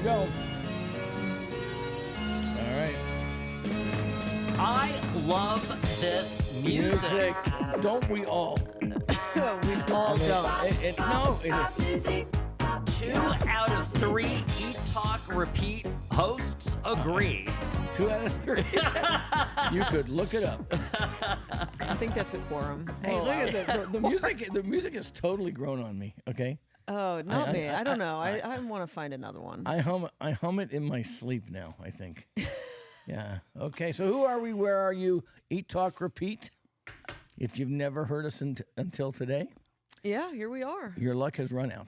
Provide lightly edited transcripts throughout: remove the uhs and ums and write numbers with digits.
you go. All right. I love this music. Don't we all? We all don't. No, it is. 2 out of 3 Eat, Talk, Repeat hosts agree. 2 out of 3. You could look it up. I think that's a quorum. Hey, look at the music. The music has totally grown on me. Okay. Oh, not me. I don't know. I want to find another one. I hum it in my sleep now, I think. Yeah. Okay. So who are we? Where are you? Eat, Talk, Repeat. If you've never heard us until today, Yeah, here we are. your luck has run out.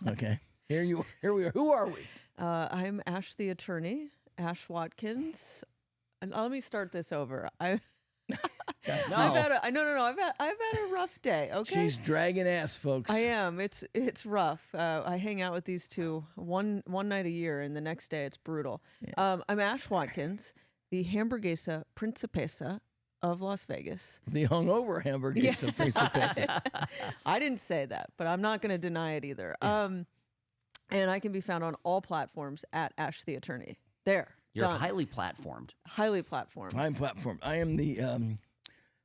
Okay. Here we are. Who are we? I'm Ash the attorney, Ash Watkins. And let me start this over. I've had a rough day. Okay. She's dragging ass, folks. I am. It's rough. I hang out with these two one night a year, and the next day it's brutal. Yeah. I'm Ash Watkins, the hamburguesa principessa of Las Vegas. The hungover hamburguesa principessa. I didn't say that, but I'm not going to deny it either. And I can be found on all platforms at Ash the Attorney. There. You're done. highly platformed. Highly platformed. I'm platform. I am the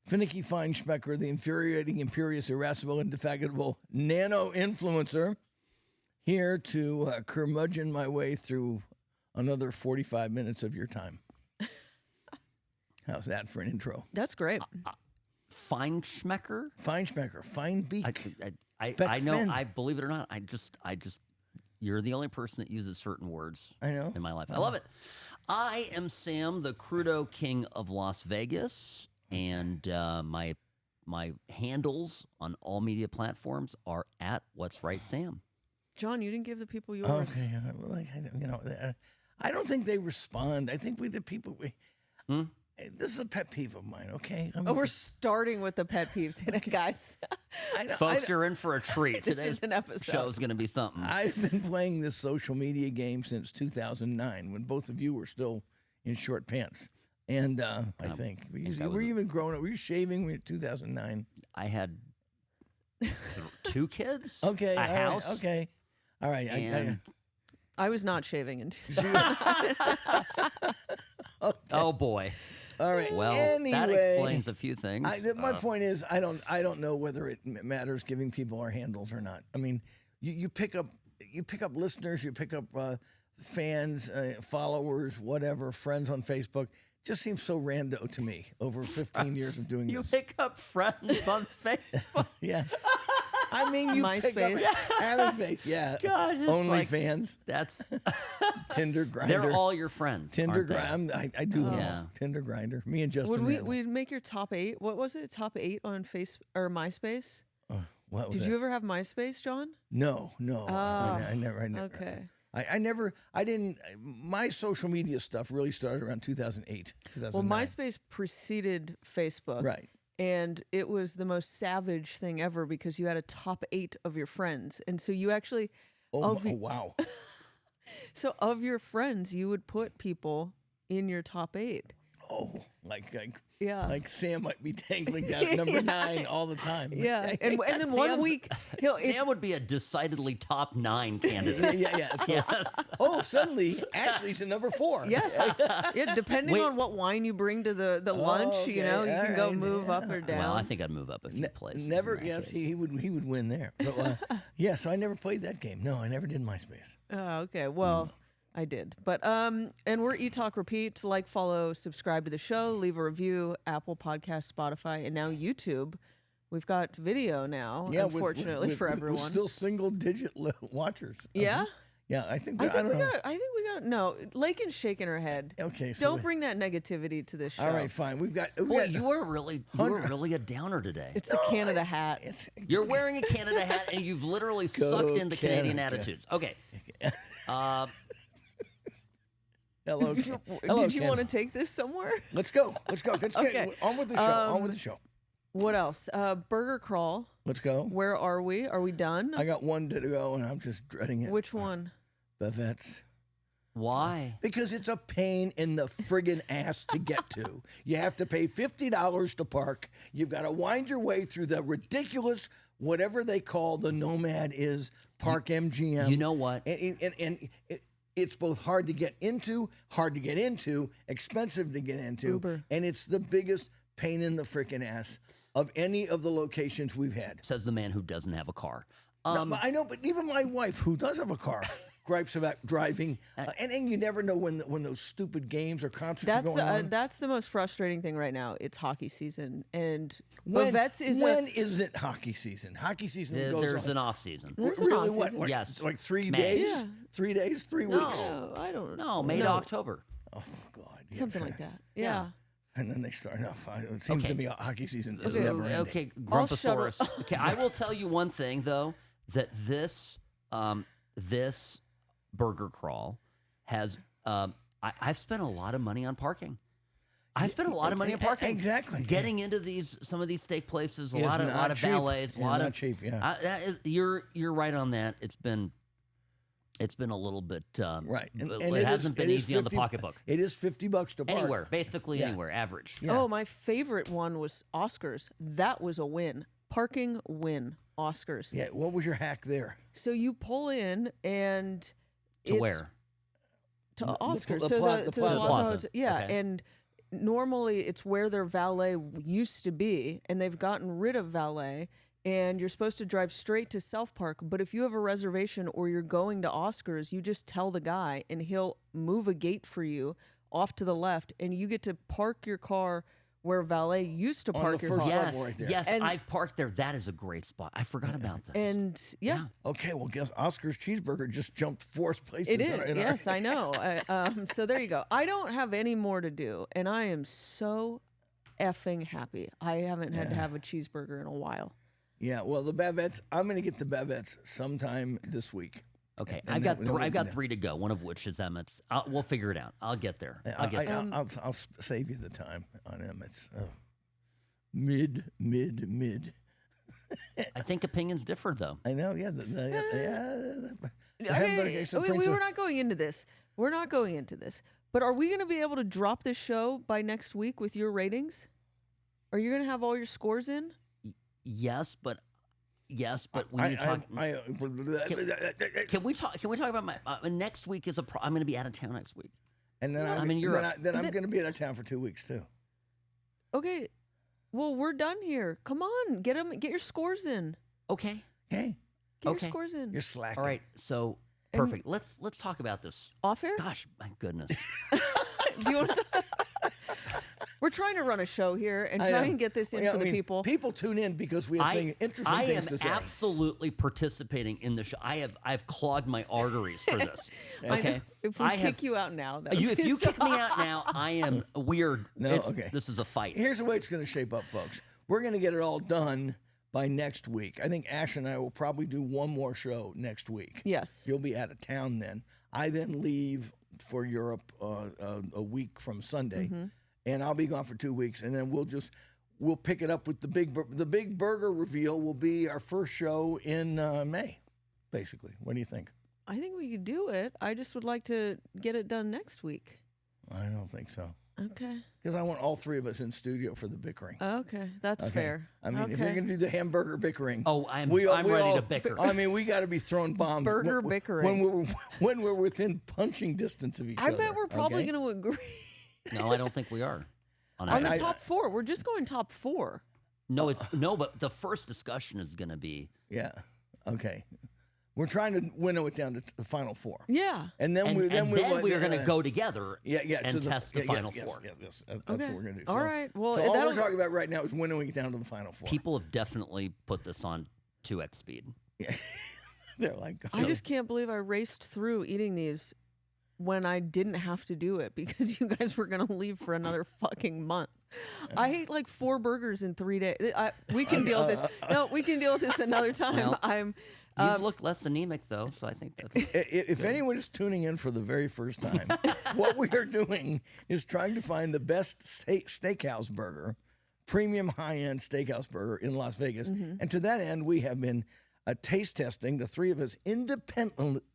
finicky feinschmecker, the infuriating, imperious, irascible, indefatigable nano-influencer, here to curmudgeon my way through another 45 minutes of your time. How's that for an intro? That's great. Feinschmecker? Feinschmecker, fine beak. I know. I believe it or not. I just. You're the only person that uses certain words. I know. In my life, I love it. I am Sam, the Crudo King of Las Vegas, and my handles on all media platforms are at What's Right Sam. John, you didn't give the people yours. Okay, I don't think they respond. I think this is a pet peeve of mine, okay? We're starting with the pet peeve today, guys. Folks, you're in for a treat. This Today's is an episode. show's going to be something. I've been playing this social media game since 2009, when both of you were still in short pants. And I think, were you even grown up? Were you shaving in 2009? I had 2 kids, Okay. a house. Right, okay. All right. And I was not shaving in 2009. oh boy. All right. Well, anyway, that explains a few things. My point is, I don't know whether it matters giving people our handles or not. I mean, you pick up listeners, you pick up fans, followers, whatever, friends on Facebook. Just seems so rando to me over 15 years of doing You this. pick up friends on Facebook. Yeah. I mean, you pick up MySpace. Yeah. Gosh, it's like, OnlyFans. That's Tinder, Grindr. they're all your friends. Tinder, aren't they? I do them Yeah. all. Tinder, Grindr. Me and Justin. Would Randall. we'd make your top 8? What was it? Top 8 on Face or MySpace? What was Did that? you ever have MySpace, John? No. I never. Okay. I didn't. My social media stuff really started around 2008, 2009. Well, MySpace preceded Facebook. Right. And it was the most savage thing ever because you had a top 8 of your friends. And so you actually... Wow. So of your friends, you would put people in your top 8. Oh, like Yeah. like Sam might be dangling down at number 9 all the time. Yeah. And then one week... Sam would be a decidedly top 9 candidate. Yeah. So, suddenly Ashley's in number 4. Yes. Yeah, depending on what wine you bring to the lunch, okay. you know, you can go All right. move up or down. Well, I think I'd move up a few places. Never. in that Yes, case. he would win there. So so I never played that game. No, I never did MySpace. Oh, okay. Well, I did. But and we're Eat Talk Repeat. Like, follow, subscribe to the show, leave a review, Apple Podcast, Spotify, and now YouTube. We've got video now, unfortunately for everyone. With still single digit watchers. Yeah? Yeah, I think I I think don't we know. got no. Lakin's shaking her head. Okay, so Don't bring that negativity to this show. All right, fine. We've got. Boy, you were really a downer today. It's the Canada hat. You're wearing a Canada hat, and you've literally sucked into Canadian Canada. attitudes. Okay. Hello. Did you want to take this somewhere? Let's go. Let's get on with the show. On with the show. What else? Burger Crawl. Let's go. Where are we? Are we done? I got one to go, and I'm just dreading it. Which one? Bavettes. Why? Because it's a pain in the friggin' ass to get to. You have to pay $50 to park. You've got to wind your way through the ridiculous, whatever they call the Nomad is, Park MGM. You know what? And it's both hard to get into, expensive to get into, Uber. and it's the biggest pain in the freaking ass of any of the locations we've had. Says the man who doesn't have a car. No, but I know, but even my wife, who does have a car, gripes about driving, and you never know when those stupid games or concerts are going on. That's the most frustrating thing right now. It's hockey season, and When Bavets is when isn't hockey season? Hockey season goes There's on. an off season. There's an Really, off what? season. Like, Yes. like 3 May. days? Yeah. 3 days? 3 No. weeks? No, I don't. No, May to October. Oh God, yeah, Something like that. Yeah. And then they start. No, it seems Okay. to me hockey season is Okay, never ending. Okay, I'll shuttle- Grumposaurus. Okay, I will tell you one thing though, that this burger crawl has I've spent a lot of money on parking. I've spent a lot of money on parking. Exactly. Getting into some of these steak places, a Yeah, lot it's of not cheap. valets, a Yeah, lot not of cheap, yeah. that is, you're right on that. It's been a little bit Right. it hasn't been easy on the pocketbook. It is $50 to park. Anywhere, basically Yeah. anywhere, average. Yeah. Oh, my favorite one was Oscars. That was a win. Parking win. Oscars. Yeah. What was your hack there? So you pull in and To it's where? to The Oscars. pla- so the to plaza. Plaza Hotel. Yeah, Okay. and normally it's where their valet used to be, and they've gotten rid of valet. And you're supposed to drive straight to South Park, but if you have a reservation or you're going to Oscars, you just tell the guy, and he'll move a gate for you off to the left, and you get to park your car where valet used to On park the your first car. level right there. Yes, And- I've parked there. That is a great spot. I forgot about this. And yeah. Okay. Well, guess Oscar's cheeseburger just jumped 4th places. It in is. our- in our- Yes, I know. So there you go. I don't have any more to do, and I am so effing happy. I haven't had to have a cheeseburger in a while. Yeah. Well, the Bavettes. I'm going to get the Bavettes sometime this week. Okay, And I've then- got then we I've can- got 3 to go. One of which is Emmett's. We'll figure it out. I'll get there. I'll get there. I'll save you the time on them. It's mid. I think opinions differ though. I know. Yeah. The hamburger Okay, is a we prince were of- not going into this. We're not going into this. But are we going to be able to drop this show by next week with your ratings? Are you going to have all your scores in? Yes, but when you're talking, can we talk about my next week is I'm going to be out of town next week. and then I'm in Europe. Then I'm going to be out of town for 2 weeks too. Okay. Well, we're done here. Come on, get your scores in. Okay. Okay. Get Okay. your scores in. You're slacking. All right. So And- perfect. Let's talk about this. Off air? Gosh, my goodness. Do you want to? We're trying to run a show here and I try know. and get this in Yeah, for I the mean, people. People tune in because we have interesting I things am to say. absolutely participating in the show. I've clogged my arteries for this. I know. Okay. If we I kick have- you out now, that if would be you so- kick me out now, I am weird. No, okay. This is a fight. Here's the way it's going to shape up, folks. We're going to get it all done by next week. I think Ash and I will probably do one more show next week. Yes. You'll be out of town then. I then leave for Europe a week from Sunday, and I'll be gone for 2 weeks, and then we'll pick it up with the big burger reveal. Will be our first show in May, basically. What do you think? I think we could do it. I just would like to get it done next week. I don't think so, Okay. because I want all 3 of us in studio for the bickering. Okay. That's Okay? fair. I mean, if Okay. you're going to do the hamburger bickering, Oh, I'm we ready all- to bicker. I mean, we got to be throwing bombs. Burger when, bickering. when we're within punching distance of each I other. bet we're probably okay? going to agree No, I don't think we are. on I- the top 4. We're just going top 4. no, but the first discussion is going to be Yeah. Okay. We're trying to winnow it down to the final 4, Yeah. and then and we then we are going to go together Yeah, and to test the final 4. Yes. That's Okay. what we're going to do. All right. Well, so all that'll- we're talking about right now is winnowing it down to the final 4. People have definitely put this on 2x speed. They're like, I just can't believe I raced through eating these when I didn't have to do it because you guys were going to leave for another fucking month. I ate like 4 burgers in 3 days. We can deal with this. No, we can deal with this another time. Well, You've looked less anemic though, so I think that's If anyone is tuning in for the very first time, what we are doing is trying to find the best steakhouse burger, premium high-end steakhouse burger in Las Vegas. And to that end, we have been taste testing, the 3 of us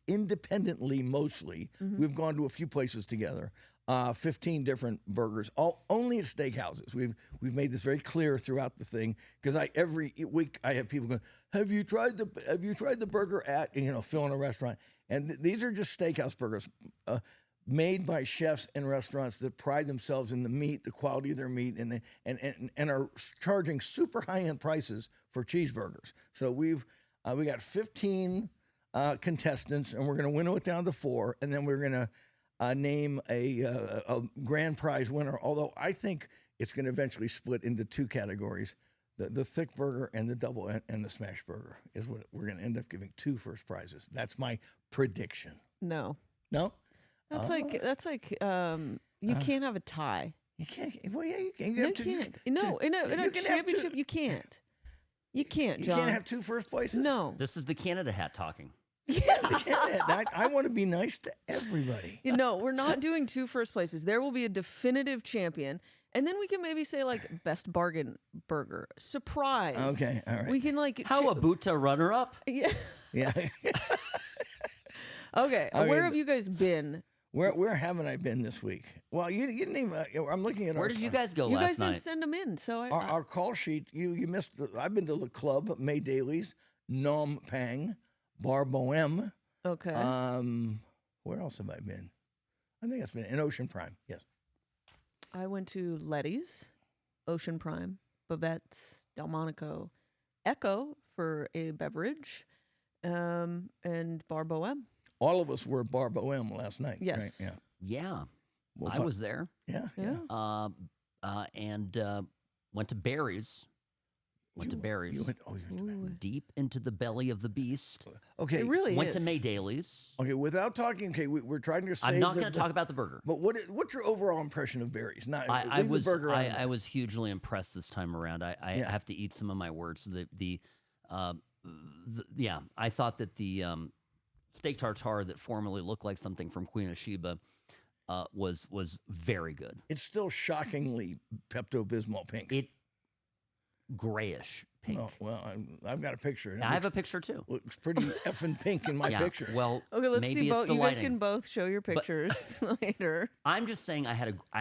independently mostly. We've gone to a few places together. 15 different burgers, all only at steakhouses. We've made this very clear throughout the thing because every week I have people going, "Have you tried the burger at filling a restaurant?" And these are just steakhouse burgers. Made by chefs and restaurants that pride themselves in the meat, the quality of their meat, and are charging super high-end prices for cheeseburgers. So we got 15 contestants, and we're going to winnow it down to 4, and then we're going to name a grand prize winner. Although I think it's going to eventually split into 2 categories: the thick burger and the double and the smash burger is what we're going to end up giving 2 first prizes. That's my prediction. No. No. That's like you can't have a tie. You can't. Well, yeah, you can. You can't. No, in a championship, you can't. You can't, You John. can't have 2 first places. No. This is the Canada hat talking. I want to be nice to everybody. No, we're not doing 2 first places. There will be a definitive champion, and then we can maybe say like best bargain burger, surprise. Okay, all right. We can like How about a runner-up? Yeah. Yeah. Okay. I Where mean, have you guys been? Where haven't I been this week? Well, you didn't even. I'm looking at Where our. did you guys go You last guys night? didn't send them in, so Our call sheet. You missed. I've been to the club, May Daly's, Nom Pang, Bar Boheme. okay. Where else have I been? I think that's been in Ocean Prime. Yes. I went to Letty's, Ocean Prime, Bavette's, Delmonico, Echo for a beverage, and Bar Boheme. All of us were at Bar Boheme last night. Yes. Right? Yeah, We'll I talk- was there. Yeah. Yeah. And went to Barry's. Went to Barry's. You went to Barry's. Deep into the belly of the beast. Okay. It really Went is. to May Daly's. Okay. Without talking. Okay. We're trying to. I'm save not the- going to talk about the burger. But what's your overall impression of Barry's? Not I leave was the burger out of I it. was hugely impressed this time around. I Yeah. have to eat some of my words. Yeah, I thought that the steak tartare that formerly looked like something from Queen of Sheba was very good. It's still shockingly Pepto-Bismol pink. It grayish pink. Oh, well, I've got a picture. I have a picture too. Looks pretty effing pink in my Yeah, picture. well, Okay, let's maybe see it's both. the You guys lighting. can both show your pictures later. I'm just saying I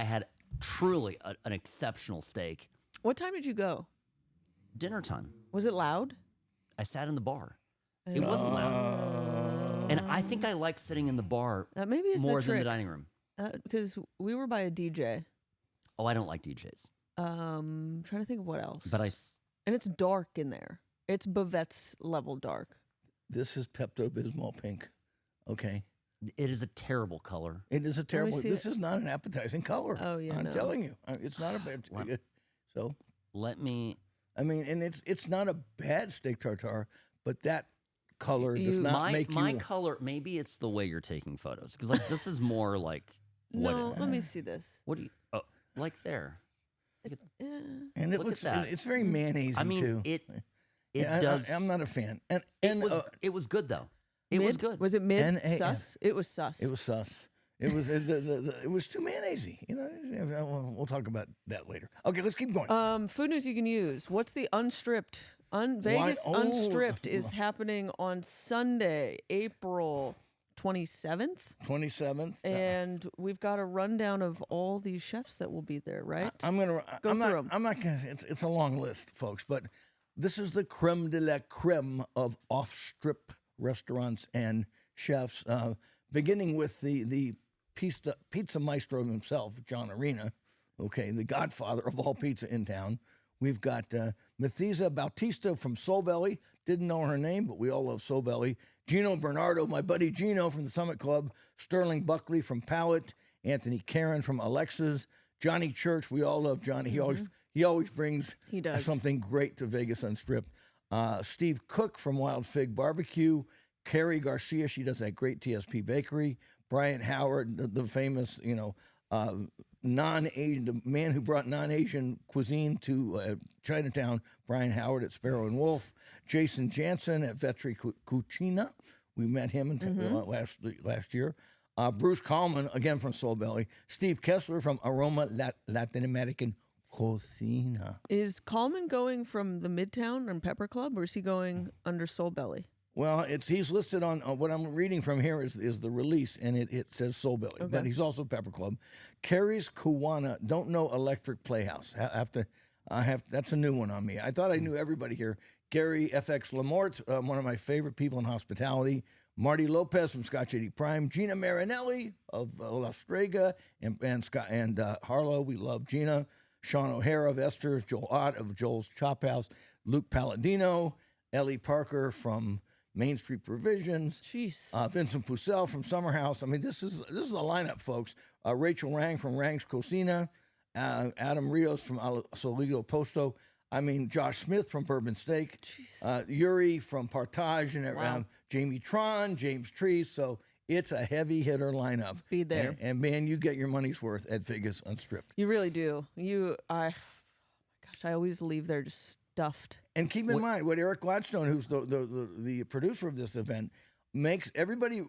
had truly an exceptional steak. What time did you go? Dinner time. Was it loud? I sat in the bar. It wasn't loud. And I think I like sitting in the bar Maybe it's more the than trick. the dining room. Because we were by a DJ. Oh, I don't like DJs. Trying to think of what else. But and it's dark in there. It's Bavette's level dark. This is Pepto-Bismol pink. Okay. it is a terrible color. It is a terrible. see This it. is not an appetizing color. Oh, yeah, I'm no. telling you, it's not a bad. So Let me. I mean, and it's not a bad steak tartare, but that color does You- not make My you. color. Maybe it's the way you're taking photos because like this is more like what? No, let me see this. What do you? Oh, like there. Yeah. And it look at looks. that. It's very mayonnaise I mean, too. it Yeah, does. I'm not a fan. And it was good though. It was Mid? good. Was it mid? N-A-N. Sus? It was sus. it was sus. It was it was too mayonnaisey. You know, we'll talk about that later. Okay, let's keep going. Food news you can use. What's the Unstripped? Vegas Oh. Unstripped is happening on Sunday, April 27th. 27th. And we've got a rundown of all these chefs that will be there, right? I'm gonna Go I'm through not, 'em. I'm not gonna. It's a long list, folks, but this is the creme de la creme of off-strip restaurants and chefs, beginning with the pizza maestro himself, John Arena. Okay, the godfather of all pizza in town. We've got Mathisa Bautista from Soul Belly. Didn't know her name, but we all love Soul Belly. Gino Bernardo, my buddy Gino from the Summit Club. Sterling Buckley from Palette. Anthony Karen from Alexa's. Johnny Church, we all love Johnny. He always brings He does. something great to Vegas Unstripped. Steve Cook from Wild Fig Barbecue. Carrie Garcia, she does that great TSP bakery. Brian Howard, the famous, non-Asian, the man who brought non-Asian cuisine to Chinatown, Brian Howard at Sparrow and Wolf. Jason Jansen at Vetri Cucina. We met him last year. Bruce Coleman, again from Soul Belly. Steve Kessler from Aroma Latin American Cocina. Is Coleman going from the Midtown and Pepper Club, or is he going under Soul Belly? Well, he's listed on what I'm reading from here is the release, and it says Soul Billy, but he's also Pepper Club. Carrie's Kiwana, don't know Electric Playhouse. That's a new one on me. I thought I knew everybody here. Gary FX Lamort, one of my favorite people in hospitality. Marty Lopez from Scotch 80 Prime. Gina Marinelli of La Strega and Harlow. We love Gina. Sean O'Hara of Esther's. Joel Ott of Joel's Chop House. Luke Palladino. Ellie Parker from Main Street Provisions. Jeez. Vincent Pucel from Summer House. I mean, this is a lineup, folks. Rachel Rang from Rang's Cocina. Adam Rios from Solido Posto. I mean, Josh Smith from Bourbon Steak. Yuri from Partage and around. Jamie Tron, James Trees. So it's a heavy hitter lineup. Be there. And man, you get your money's worth at Vegas Unstripped. You really do. I always leave there just stuffed. And keep in mind what Eric Gladstone, who's the producer of this event, makes. Everybody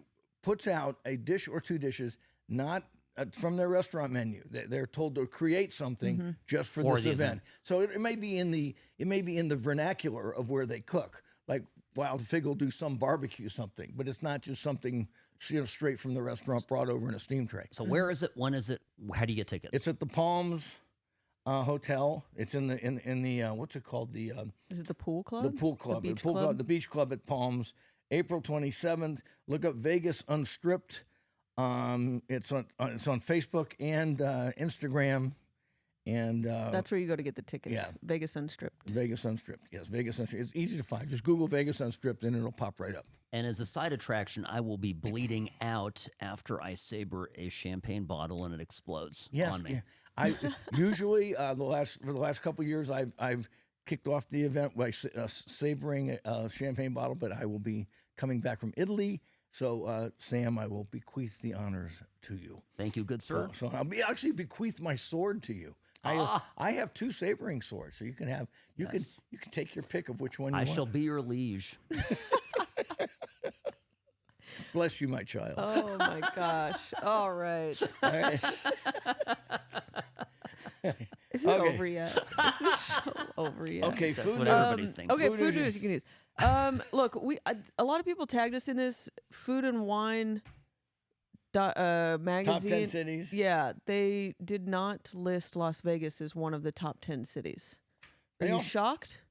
puts out a dish or two dishes, not from their restaurant menu. They're told to create something just for this event. So it may be in the vernacular of where they cook. Like Wild Fig will do some barbecue something, but it's not just something straight from the restaurant brought over in a steam tray. So where is it? When is it? How do you get tickets? It's at the Palms Hotel. It's in the what's it called? Is it the pool club? The pool club. The beach club at Palms. April 27th. Look up Vegas Unstripped. It's on Facebook and Instagram. And that's where you go to get the tickets. Yeah. Vegas Unstripped. Vegas Unstripped. Yes, Vegas Unstripped. It's easy to find. Just Google Vegas Unstripped and it'll pop right up. And as a side attraction, I will be bleeding out after I saber a champagne bottle and it explodes on me. Yeah. I usually for the last couple of years I've kicked off the event by sabering a champagne bottle, but I will be coming back from Italy. So, Sam, I will bequeath the honors to you. Thank you, good sir. So I'll actually bequeath my sword to you. I have two sabering swords, so you can have you can take your pick of which one you want. I shall be your liege. Bless you, my child. Oh my gosh! All right. All right. Is it over yet? Is this show over yet? Okay, That's food. what everybody's thinking. Okay, Food food news. news you can use. Look, a lot of people tagged us in this Food and Wine magazine. Top 10 cities. Yeah, they did not list Las Vegas as one of the top 10 cities. Are you shocked?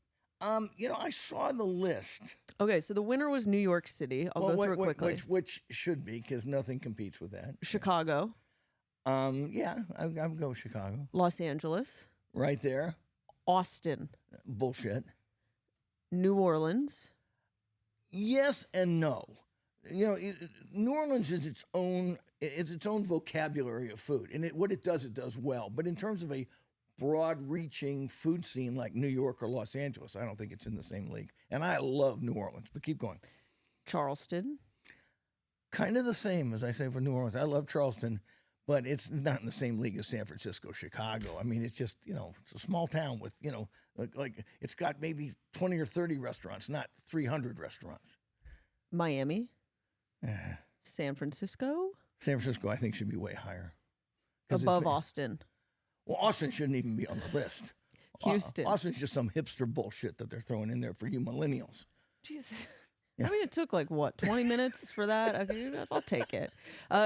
I saw the list. Okay, so the winner was New York City. I'll go through it quickly. Which should be, because nothing competes with that. Chicago. Yeah, I'll go with Chicago. Los Angeles. Right there. Austin. Bullshit. New Orleans. Yes and no. New Orleans is its own vocabulary of food, and what it does well. But in terms of a broad-reaching food scene like New York or Los Angeles, I don't think it's in the same league. And I love New Orleans, but keep going. Charleston. Kind of the same as I say for New Orleans. I love Charleston, but it's not in the same league as San Francisco, Chicago. I mean, it's just, it's a small town with, like it's got maybe 20 or 30 restaurants, not 300 restaurants. Miami. San Francisco. San Francisco, I think, should be way higher. Above Austin. Well, Austin shouldn't even be on the list. Houston. Austin's just some hipster bullshit that they're throwing in there for you millennials. Jesus. Yeah. I mean, it took 20 minutes for that. Okay, I'll take it.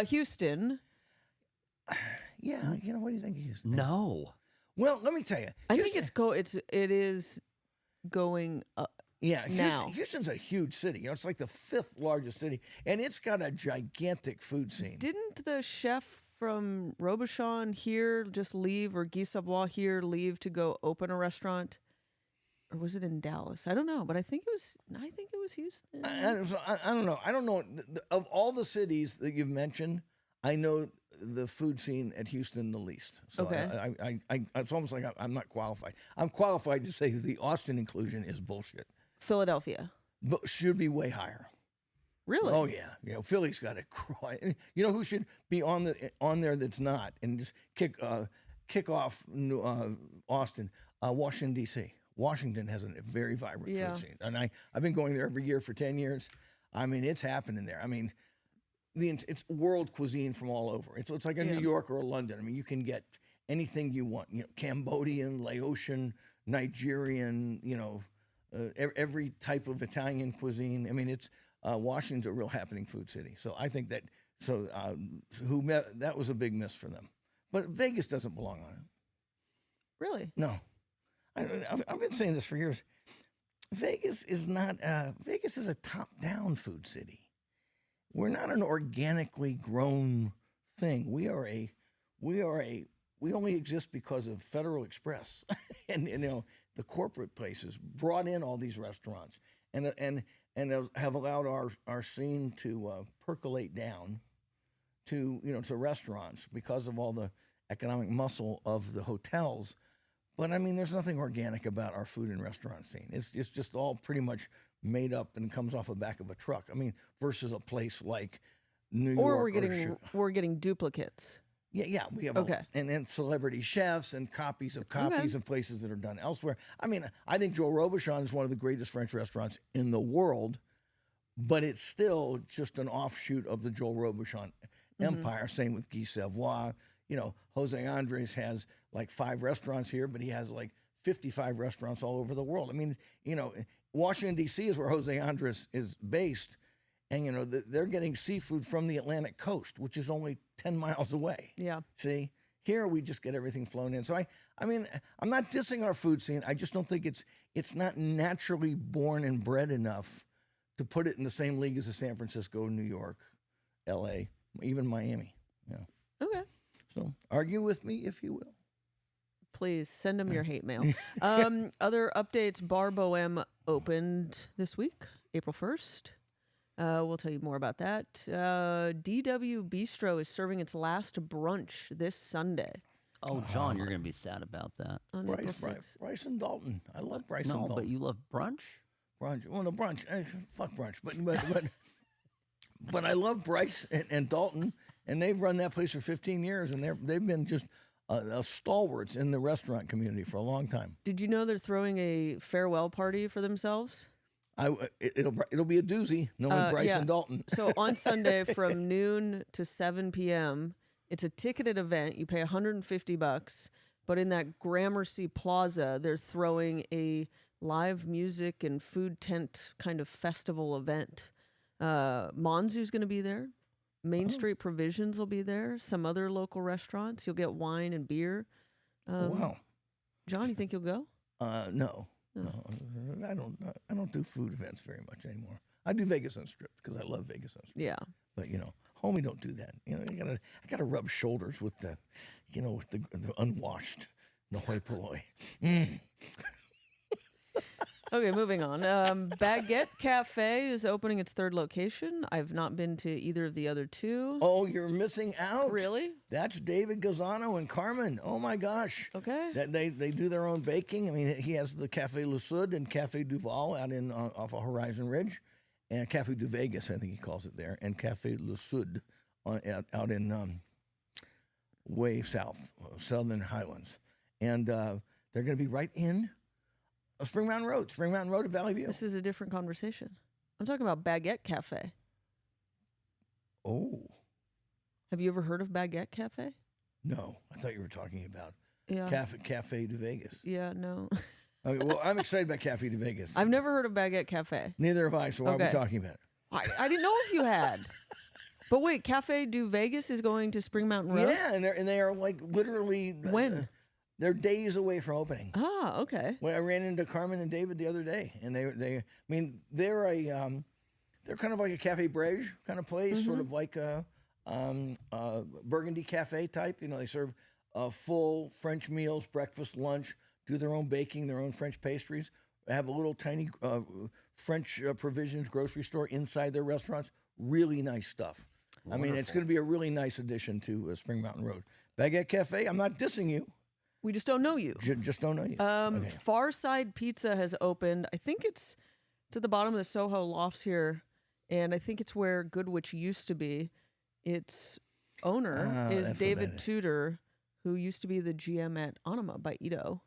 Houston. Yeah, what do you think of Houston? No. Well, let me tell you. I think it is going up. Yeah, now. Houston's a huge city. It's like the 5th largest city, and it's got a gigantic food scene. Didn't the chef from Robuchon here just leave, or Guy Savoy here leave to go open a restaurant? Or was it in Dallas? I don't know, but I think it was Houston. I don't know. I don't know. Of all the cities that you've mentioned, I know the food scene at Houston the least. So Okay. it's almost like I'm not qualified. I'm qualified to say the Austin inclusion is bullshit. Philadelphia. But should be way higher. Really? Oh yeah. Philly's got to cry. You know who should be on there that's not, and just kick off Austin, Washington D.C. Washington has a very vibrant food scene, and I've been going there every year for 10 years. I mean, it's happening there. I mean, it's world cuisine from all over. It's like a New York or a London. I mean, you can get anything you want. Cambodian, Laotian, Nigerian. every type of Italian cuisine. I mean, it's Washington's a real happening food city. So I think that that was a big miss for them. But Vegas doesn't belong on it. Really? No, I've been saying this for years. Vegas is not. Vegas is a top-down food city. We're not an organically grown thing. We only exist because of Federal Express and the corporate places brought in all these restaurants and have allowed our scene to percolate down to restaurants because of all the economic muscle of the hotels. But I mean, there's nothing organic about our food and restaurant scene. It's just all pretty much made up and comes off the back of a truck. I mean, versus a place like New York. Or we're getting duplicates. Yeah, we have and then celebrity chefs and copies of places that are done elsewhere. I mean, I think Joe Robuchon is one of the greatest French restaurants in the world, but it's still just an offshoot of the Joe Robuchon empire. Same with Guy Savoy. Jose Andres has like 5 restaurants here, but he has like 55 restaurants all over the world. I mean, Washington, D.C. is where Jose Andres is based. And, they're getting seafood from the Atlantic coast, which is only 10 miles away. Yeah. See, here we just get everything flown in. So, I mean, I'm not dissing our food scene. I just don't think it's not naturally born and bred enough to put it in the same league as San Francisco, New York, L.A., even Miami. Yeah. Okay. So argue with me if you will. Please send them your hate mail. Other updates, Bar Boheme opened this week, April 1st. We'll tell you more about that. DW Bistro is serving its last brunch this Sunday. Oh, John, you're going to be sad about that. On April 6th. Bryce and Dalton. I love Bryce and Dalton. No, but you love brunch? Brunch. Well, no, brunch. Fuck brunch. But I love Bryce and Dalton, and they've run that place for 15 years, and they've been just stalwarts in the restaurant community for a long time. Did you know they're throwing a farewell party for themselves? It'll be a doozy, knowing Bryce and Dalton. So on Sunday from noon to 7 p.m., it's a ticketed event. You pay $150, but in that Gramercy Plaza, they're throwing a live music and food tent kind of festival event. Monzu's going to be there. Main Street Provisions will be there. Some other local restaurants. You'll get wine and beer. Wow. John, you think you'll go? No. No, I don't do food events very much anymore. I do Vegas Unstripped because I love Vegas Unstripped. Yeah. But homie, don't do that. I gotta rub shoulders with the unwashed, the hoi polloi. Okay, moving on. Baguette Cafe is opening its 3rd location. I've not been to either of the other 2. Oh, you're missing out. Really? That's David Gazzano and Carmen. Oh my gosh. Okay. They do their own baking. I mean, he has the Café Le Sud and Café Duval out in off of Horizon Ridge, and Café du Vegas, I think he calls it there, and Café Le Sud out in way south, Southern Highlands, and they're going to be right in Spring Mountain Road at Valley View. This is a different conversation. I'm talking about Baguette Cafe. Oh. Have you ever heard of Baguette Cafe? No, I thought you were talking about Café de Vegas. Yeah, no. Okay, well, I'm excited about Café de Vegas. I've never heard of Baguette Cafe. Neither have I, so why are we talking about it? I didn't know if you had. But wait, Café du Vegas is going to Spring Mountain Road? Yeah, and they are like literally... When? They're days away from opening. Ah, okay. Well, I ran into Carmen and David the other day, and they're kind of like a Cafe Brège kind of place, sort of like a Burgundy Cafe type. They serve full French meals, breakfast, lunch, do their own baking, their own French pastries. They have a little tiny French provisions grocery store inside their restaurants. Really nice stuff. Wonderful. I mean, it's going to be a really nice addition to Spring Mountain Road. Baguette Cafe, I'm not dissing you. We just don't know you. Just don't know you. Okay. Farside Pizza has opened. I think it's at the bottom of the Soho lofts here, and I think it's where Goodwich used to be. Its owner is David Tudor, who used to be the GM at Anima by Ito.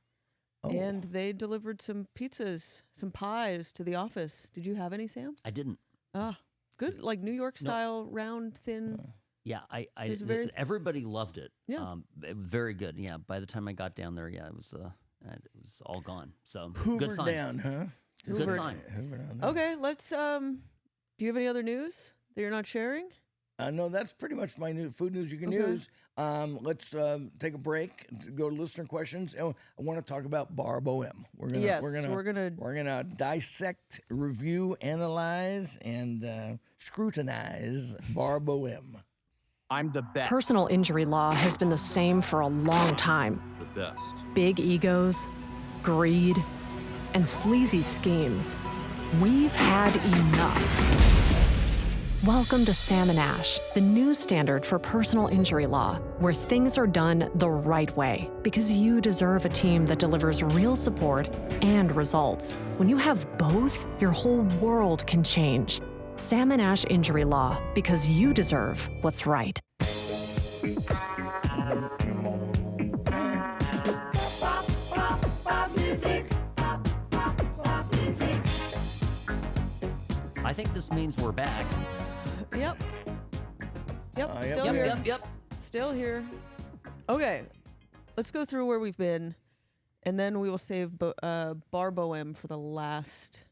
Oh. And they delivered some pizzas, some pies to the office. Did you have any, Sam? I didn't. Ah, good. Like New York style, round, thin. Yeah, everybody loved it. Yeah, very good. Yeah, by the time I got down there, it was all gone. So Hoover good sign. down, huh? Good sign. Okay, let's. Do you have any other news that you're not sharing? No, that's pretty much my new food news you can use. Let's take a break, go to listener questions. Oh, I want to talk about Bar Boheme. We're gonna dissect, review, analyze, and scrutinize Bar Boheme. I'm the best. Personal injury law has been the same for a long time. The best. Big egos, greed, and sleazy schemes. We've had enough. Welcome to Sam and Ash, the new standard for personal injury law, where things are done the right way, because you deserve a team that delivers real support and results. When you have both, your whole world can change. Sam and Ash Injury Law, because you deserve what's right. I think this means we're back. Yep. Still Yep, here. yep. Still here. Okay, let's go through where we've been, and then we will save Bar Boheme for the last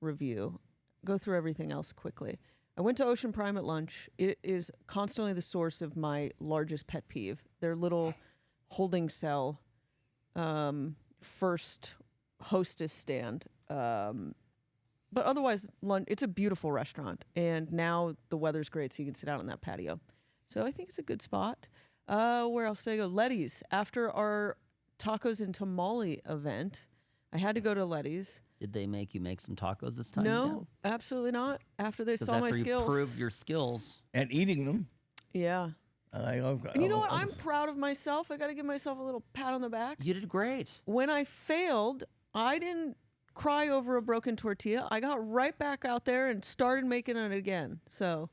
review. Go through everything else quickly. I went to Ocean Prime at lunch. It is constantly the source of my largest pet peeve. Their little holding cell first Hostess stand. But otherwise, it's a beautiful restaurant. And now the weather's great, so you can sit out on that patio. So I think it's a good spot. Where else did I go? Letty's. After our tacos and tamale event, I had to go to Letty's. Did they make you make some tacos this time? No, absolutely not. After they saw my after skills. you proved your skills. And eating them. Yeah. And you know what? I'm proud of myself. I got to give myself a little pat on the back. You did great. When I failed, I didn't cry over a broken tortilla. I got right back out there and started making it again. So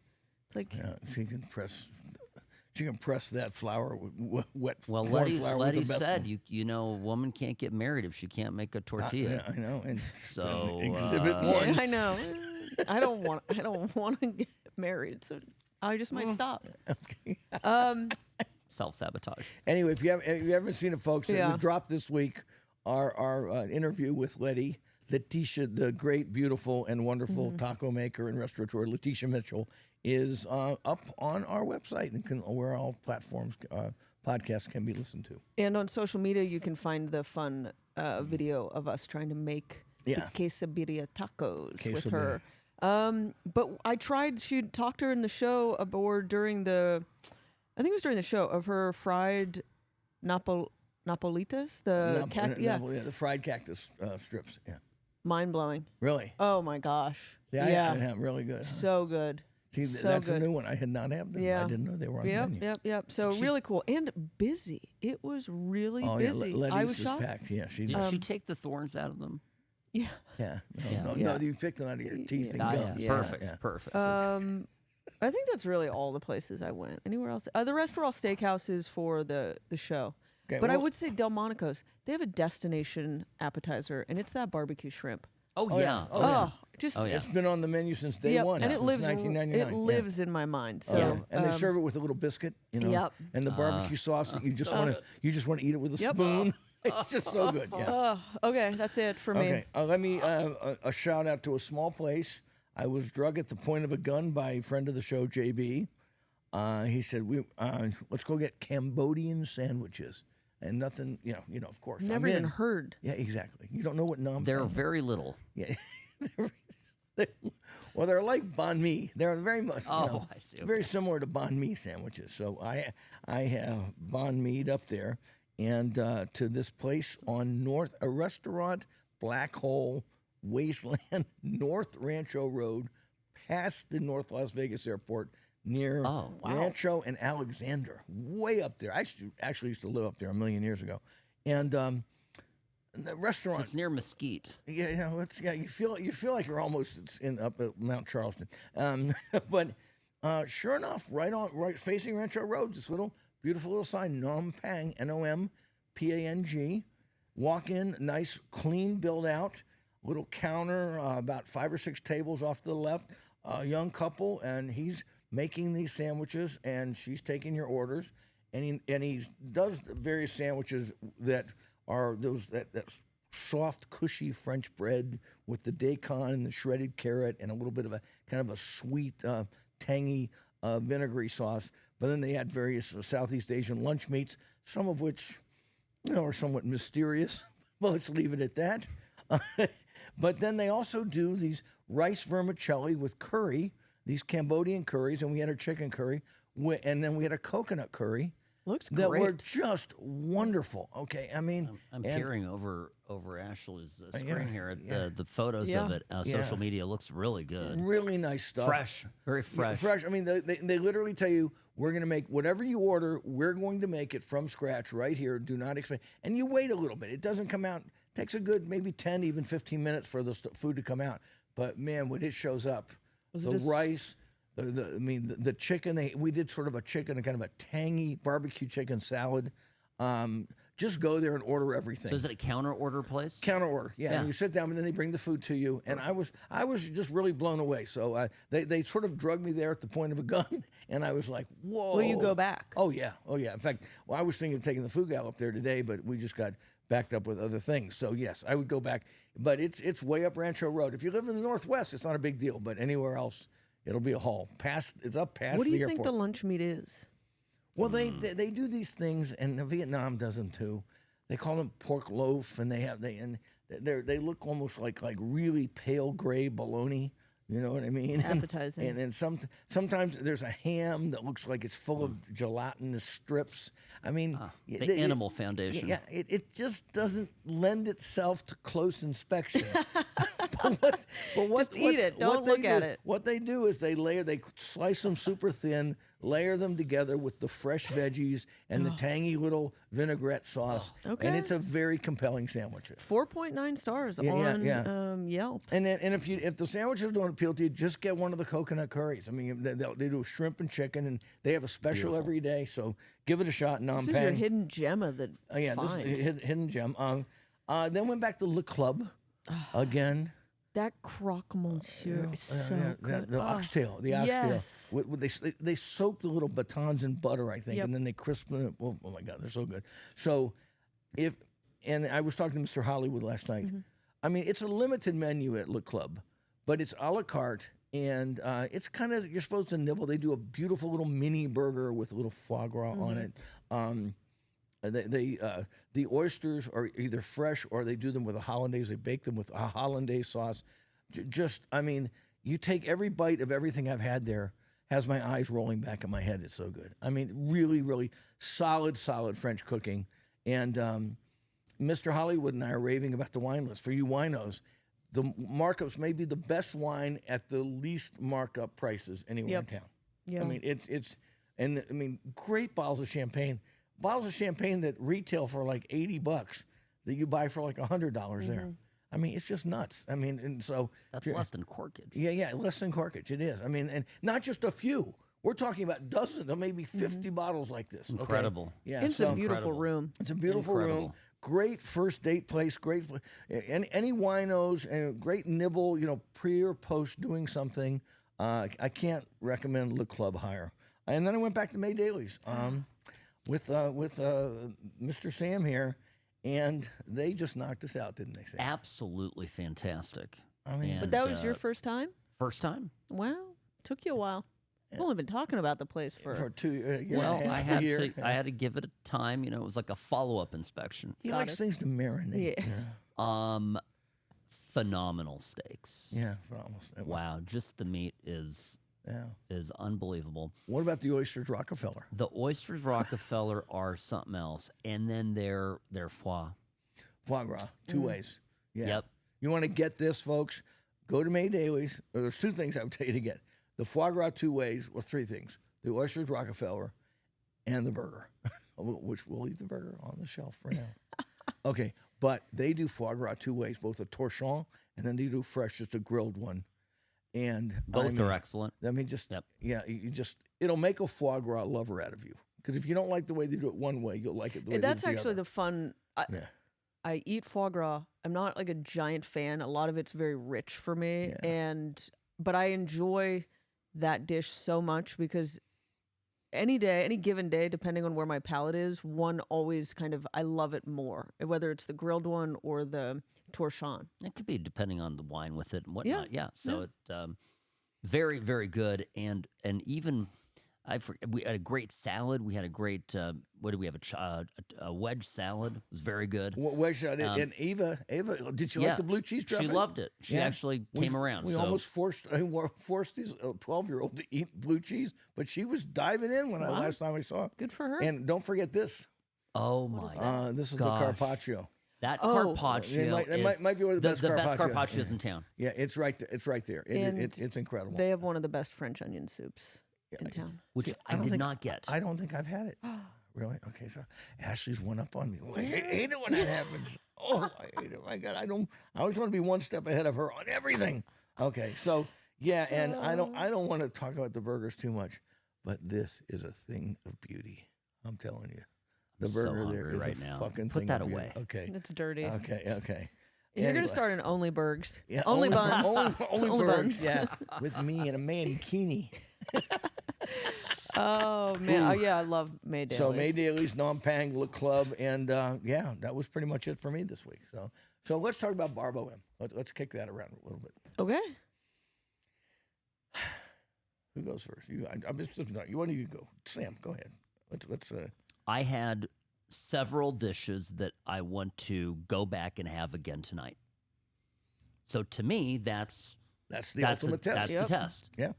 it's like she can press that flour with wet Well, corn Letty flour with the best said, one. you know, a woman can't get married if she can't make a tortilla. I know. And So, exhibit one. yeah, I know. I don't want to get married, so I just might stop. Okay. Self-sabotage. Anyway, if you haven't seen it, folks, we dropped this week our interview with Letty. Letitia, the great, beautiful, and wonderful taco maker and restaurateur, Letitia Mitchell, is up on our website and where all platforms, podcasts can be listened to. And on social media, you can find the fun video of us trying to make the quesabirria tacos with her. But I tried, she talked to her in the show during the show of her fried Napolitas, the fried cactus strips. Yeah, mind blowing. Really? Oh my gosh. Yeah, really good. Huh? So good. See, that's a new one. I had not had them. Yeah. I didn't know they were on the menu. Yep. So really cool and busy. It was really busy. Yeah, I was shocked. packed. Yeah, she Did she take the thorns out of them? Yeah. Yeah. No, you picked them out of your teeth and gums. Yeah. Perfect. I think that's really all the places I went. Anywhere else? The rest were all steakhouses for the show. Okay, But I would say Delmonico's, they have a destination appetizer, and it's that barbecue shrimp. Oh, yeah. It's been on the menu since day one. And since it lives 1999. It lives in my mind. So and they serve it with a little biscuit, and the barbecue sauce that you just want to eat it with a spoon. It's just so good. Yeah. Okay, that's it for me. Okay, let me a shout out to a small place. I was drugged at the point of a gun by a friend of the show, JB. He said, let's go get Cambodian sandwiches. And nothing, of course. Never even heard. Yeah, exactly. You don't know what nom. They're very little. Yeah. Well, they're like banh mi. They're very much, I see. Okay. very similar to banh mi sandwiches. So I have banh mi'd up there, and to this place on a restaurant, Black Hole, Wasteland, North Rancho Road, past the North Las Vegas Airport, near Rancho and Alexander, way up there. I actually used to live up there a million years ago, and the restaurant. So it's near Mesquite. Yeah, you feel like you're almost up at Mount Charleston, but sure enough, right facing Rancho Road, this beautiful little sign, Nom Pang, Nompang. Walk in, nice, clean build out, little counter, about 5 or 6 tables off to the left. A young couple, and he's making these sandwiches, and she's taking your orders, and he does the various sandwiches that are those that soft, cushy French bread with the daikon and the shredded carrot and a little bit of a kind of a sweet, tangy, vinegary sauce. But then they add various Southeast Asian lunch meats, some of which, are somewhat mysterious. Well, let's leave it at that. But then they also do these rice vermicelli with curry, these Cambodian curries, and we had a chicken curry, and then we had a coconut curry. Looks that great. were just wonderful. Okay, I mean, I'm peering over Ashley's screen here at the photos of it. Social media looks really good. Really nice stuff. Fresh, very fresh. Fresh. I mean, they literally tell you, we're going to make whatever you order, we're going to make it from scratch right here. Do not expect. And you wait a little bit. It doesn't come out. It takes a good maybe 10, even 15 minutes for the food to come out. But man, when it shows up, the rice, the chicken. We did sort of a chicken, a kind of a tangy barbecue chicken salad. Just go there and order everything. So is it a counter order place? Counter order, yeah. And you sit down, and then they bring the food to you. And I was just really blown away. So they sort of drugged me there at the point of a gun, and I was like, whoa. Will you go back? Oh yeah. In fact, I was thinking of taking the Fugal up there today, but we just got backed up with other things. So yes, I would go back. But it's way up Rancho Road. If you live in the Northwest, it's not a big deal. But anywhere else, it'll be a haul. It's up past the airport. What do you think the lunch meat is? Well, they do these things, and Vietnam does them too. They call them pork loaf, and they look almost like really pale gray bologna. You know what I mean? Appetizing. And sometimes there's a ham that looks like it's full of gelatinous strips. I mean, the Animal Foundation. Yeah, it just doesn't lend itself to close inspection. Just eat it. Don't look at it. What they do is they slice them super thin, layer them together with the fresh veggies and the tangy little vinaigrette sauce. Okay. And it's a very compelling sandwich. 4.9 stars on Yelp. And if the sandwiches don't appeal to you, just get one of the coconut curries. I mean, they do shrimp and chicken, and they have a special every day. So give it a shot. This is your hidden gem of the this is hidden gem. Then went back to Le Club again. That croque monsieur is so good. The oxtail. Yes. They soak the little batons in butter, I think, and then they crisp them. Oh my God, they're so good. So and I was talking to Mr. Hollywood last night. I mean, it's a limited menu at Le Club, but it's a la carte, and it's kind of, you're supposed to nibble. They do a beautiful little mini burger with a little foie gras on it. The oysters are either fresh or they do them with a hollandaise. They bake them with a hollandaise sauce. You take every bite of everything I've had there, has my eyes rolling back in my head. It's so good. I mean, really, really solid French cooking. And Mr. Hollywood and I are raving about the wine list. For you winos, the markups may be the best wine at the least markup prices anywhere in town. Yeah. I mean, great bottles of champagne. Bottles of champagne that retail for like $80 that you buy for like $100 there. I mean, it's just nuts. I mean, and so that's less than corkage. Yeah, less than corkage. It is. I mean, and not just a few. We're talking about dozens or maybe 50 bottles like this. Incredible. Okay? Yeah, it's a beautiful room. It's a beautiful room. Great first date place. Great. Any winos and great nibble. Pre or post doing something. I can't recommend Le Club higher. And then I went back to May Daly's. With Mr. Sam here, and they just knocked us out, didn't they, Sam? Absolutely fantastic. I mean, but that was your first time? First time. Wow. Took you a while. We've only been talking about the place for 2 years. Well, I had to give it a time. It was like a follow-up inspection. He likes things to marinate. Yeah. Phenomenal steaks. Yeah, phenomenal. Wow, just the meat is unbelievable. What about the oysters Rockefeller? The oysters Rockefeller are something else, and then their foie gras, 2 ways. Yeah. Yep. You want to get this, folks? Go to May Daly's. There's 2 things I would tell you to get: the foie gras 2 ways, or 3 things: the oysters Rockefeller, and the burger. Which we'll leave the burger on the shelf for now. Okay, but they do foie gras 2 ways: both a torchon and then they do fresh, just a grilled one. And both are excellent. I mean, it'll make a foie gras lover out of you. Because if you don't like the way they do it one way, you'll like it the way That's they do it actually the other. the fun. I eat foie gras. I'm not like a giant fan. A lot of it's very rich for me, but I enjoy that dish so much because any day, any given day, depending on where my palate is, one always kind of, I love it more, whether it's the grilled one or the torchon. It could be depending on the wine with it and whatnot. Yeah. So it very, very good. And even we had a great salad. We had a great what did we have? A wedge salad. It was very good. Wedge salad. And Eva, did she like the blue cheese dressing? She loved it. She actually came around. We almost forced these 12-year-old to eat blue cheese, but she was diving in when last time I saw her. Good for her. And don't forget this. Oh my God! This is Gosh. the carpaccio. That carpaccio it might be one of the best carpaccios in town. Yeah, it's right there. It's right there. It's incredible. They have one of the best French onion soups in town. Which I did not get. I don't think I've had it. Really? Okay, so Ashley's one up on me. Oh, I hate it when that happens. Oh, I hate it. My God, I always want to be one step ahead of her on everything. Okay, so yeah, and I don't want to talk about the burgers too much, but this is a thing of beauty. I'm telling you. The burger there is right a now. fucking Put thing that of beauty. away. Okay. It's dirty. Okay. You're Anyway. going to start an Only Burgs. Yeah, only buns. Only buns. burgers, yeah. With me and a mankini. Oh, man. Oh, yeah, I love May Daly's. So May Daly's, Nompang, Le Club, and yeah, that was pretty much it for me this week. So let's talk about Bar Boheme. Let's kick that around a little bit. Okay. Who goes first? I'm just you. Why don't you go? Sam, go ahead. Let's. I had several dishes that I want to go back and have again tonight. So to me, that's the ultimate test. That's the test. Yeah.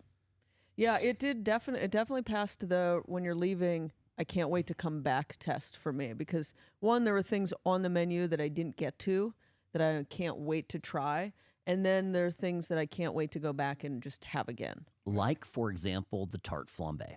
Yeah, it definitely passed the when you're leaving, I can't wait to come back test for me because one, there were things on the menu that I didn't get to that I can't wait to try. And then there are things that I can't wait to go back and just have again. Like, for example, the tart flambe,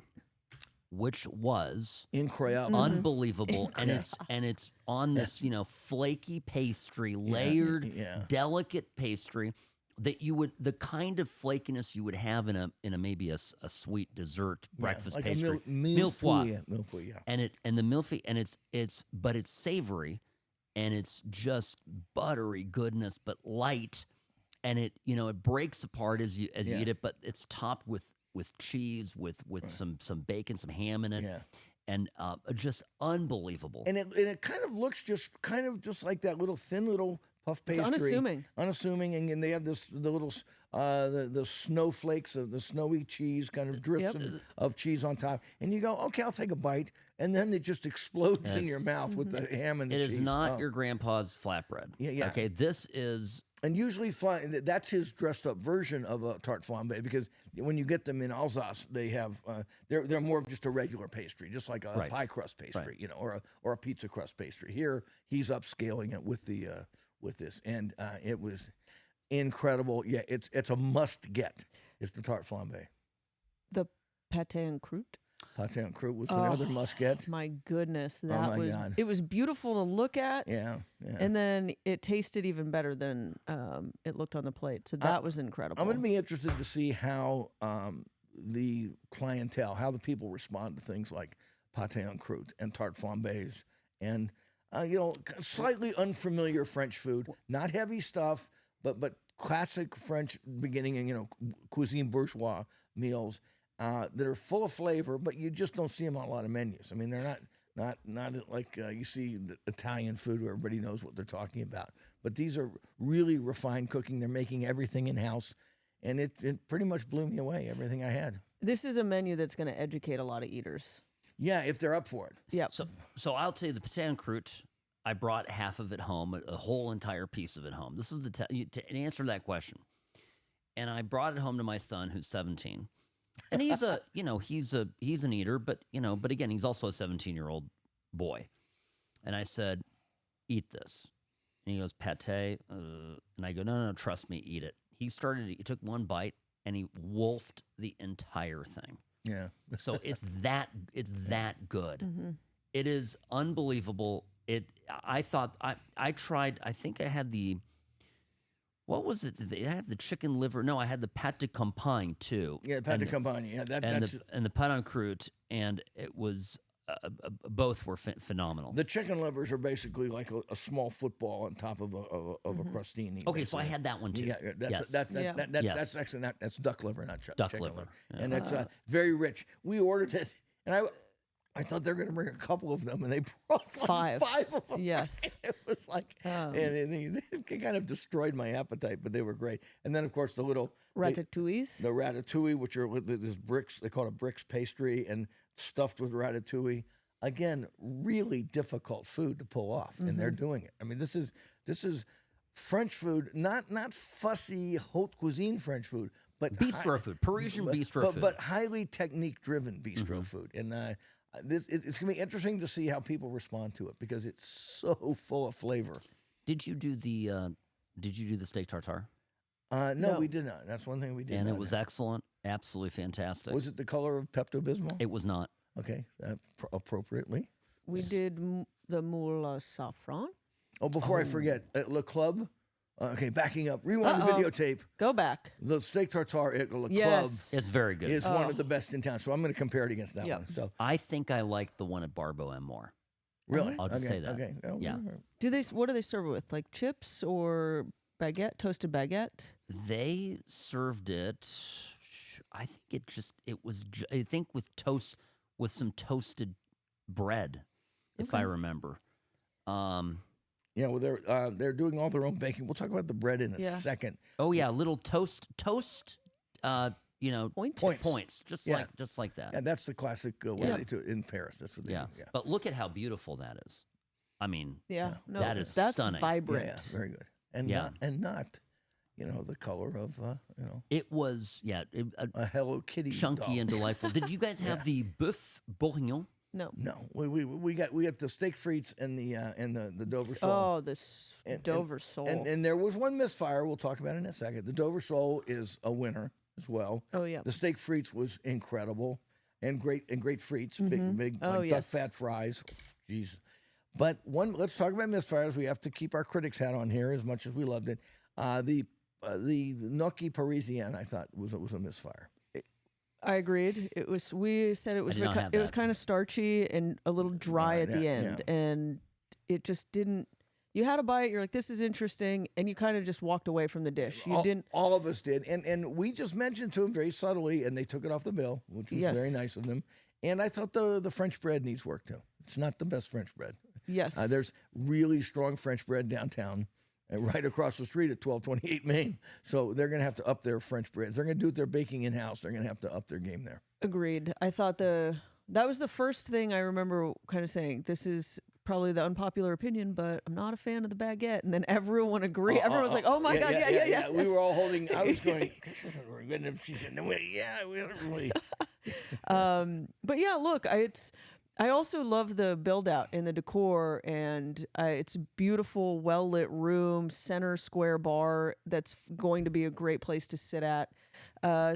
which was incredible, unbelievable, and it's on this flaky pastry, layered, delicate pastry that the kind of flakiness you would have in a maybe a sweet dessert breakfast like pastry, millefeuille, yeah. And the millefeuille, and it's savory, and it's just buttery goodness, but light. And it breaks apart as you eat it, but it's topped with cheese, with some bacon, some ham in it, and just unbelievable. And it kind of looks just like that little thin little puff pastry. It's unassuming, and they have the little the snowflakes of the snowy cheese, kind of drifts of cheese on top, and you go, okay, I'll take a bite, and then it just explodes in your mouth with the ham and the cheese. It is not your grandpa's flatbread. Yeah. Okay, this is. And usually, that's his dressed-up version of a tart flambe because when you get them in Alsace, they have they're more of just a regular pastry, just like a pie crust pastry, or a pizza crust pastry. Here, he's upscaling it with this, and it was incredible. Yeah, it's a must-get. It's the tart flambe. The pâté and croûte. Pâté and croûte was another must-get. My goodness, God. It was beautiful to look at. Yeah. And then it tasted even better than it looked on the plate. So that was incredible. I'm going to be interested to see how the clientele, how the people respond to things like pâté en croûte and tart flambés and slightly unfamiliar French food, not heavy stuff, but classic French beginning and cuisine bourgeois meals that are full of flavor, but you just don't see them on a lot of menus. I mean, they're not like you see the Italian food where everybody knows what they're talking about. But these are really refined cooking. They're making everything in-house, and it pretty much blew me away, everything I had. This is a menu that's going to educate a lot of eaters. Yeah, if they're up for it. Yeah. So I'll tell you, the pâté en croûte, I brought half of it home, a whole entire piece of it home. This is to answer that question. And I brought it home to my son, who's 17. And he's he's an eater, but again, he's also a 17-year-old boy. And I said, eat this. And he goes, pâté? And I go, no, trust me, eat it. He took one bite and he wolfed the entire thing. Yeah. So it's that good. Mm-hmm. It is unbelievable. I thought I tried, I think I had what was it? I had the chicken liver. No, I had the pâte de campagne too. Yeah, pâte de campagne. Yeah, and the pâte en croûte, and it was both were phenomenal. The chicken livers are basically like a small football on top of a crostini. Okay, so I had that one too. Yeah, that's actually that's duck liver, not duck chicken liver. and it's very rich. We ordered it, And I thought they were going to bring a couple of them, and they brought like 5 of them. Yes. It was like, and they kind of destroyed my appetite, but they were great. And then, of course, the little Ratatouilles. the ratatouille, which are with this bricks, they call it a bricks pastry, and stuffed with ratatouille. Again, really difficult food to pull off, and they're doing it. I mean, this is French food, not fussy haute cuisine French food, but Bistro food, Parisian bistro food. but highly technique driven bistro food. And it's going to be interesting to see how people respond to it because it's so full of flavor. Did you do the steak tartare? No, we did not. That's one thing we did. And not it was have. excellent, absolutely fantastic. Was it the color of Pepto-Bismol? It was not. Okay, appropriately. We did the moule saffron. Oh, before I forget, at Le Club. Okay, backing up. Rewind the videotape. Go back. The steak tartare at Le Club Yes. It's very good. is one of the best in town. So I'm going to compare it against that Yeah. one. So I think I like the one at Bar Boheme more. really, I'll just say that. Okay. Oh, Yeah. all right. What do they serve it with? Like chips or baguette, toasted baguette? They served it. I think with toast, with some toasted bread, if I remember. Yeah, well, they're doing all their own baking. We'll talk about the bread in a second. Oh yeah, little toast. Points? Points, just Yeah. like that. Yeah, that's the classic way they do it in Paris. That's what they Yeah. do. Yeah. But look at how beautiful that is. I mean, Yeah. No, that is that's stunning. vibrant. Yeah, very good. And Yeah. not, the color of it was a Hello Kitty chunky doll. and delightful. Did you guys have the bœuf bourguignon? No. No, we got the steak frites and the Dover sole. Oh, this Dover sole. And there was one misfire. We'll talk about it in a second. The Dover sole is a winner as well. Oh, yeah. The steak frites was incredible and great frites, big Oh, like yes. duck fat fries. Jeez. But let's talk about misfires. We have to keep our critics hat on here as much as we loved it. The gnocchi Parisian, I thought was a misfire. I agreed. It was. We said it was. did not have It was that. kind of starchy and a little dry at the yeah, end, and it just didn't. You had a bite. You're like, this is interesting, and you kind of just walked away from the dish. You didn't. All of us did, and we just mentioned to them very subtly, and they took it off the bill, which was Yes. very nice of them. And I thought the French bread needs work too. It's not the best French bread. Yes. There's really strong French bread downtown, right across the street at 1228 Main. So they're going to have to up their French bread. If they're going to do their baking in house, they're going to have to up their game there. Agreed. I thought that was the first thing I remember kind of saying. This is probably the unpopular opinion, but I'm not a fan of the baguette. And then everyon agreed. Everyone was like, "Oh my god, yeah, yes, We yes." were all holding. I was going, "This isn't very good." And she said, "No, yeah, we don't really." But yeah, look, I also love the build out and the decor, and it's a beautiful, well lit room, center square bar that's going to be a great place to sit at.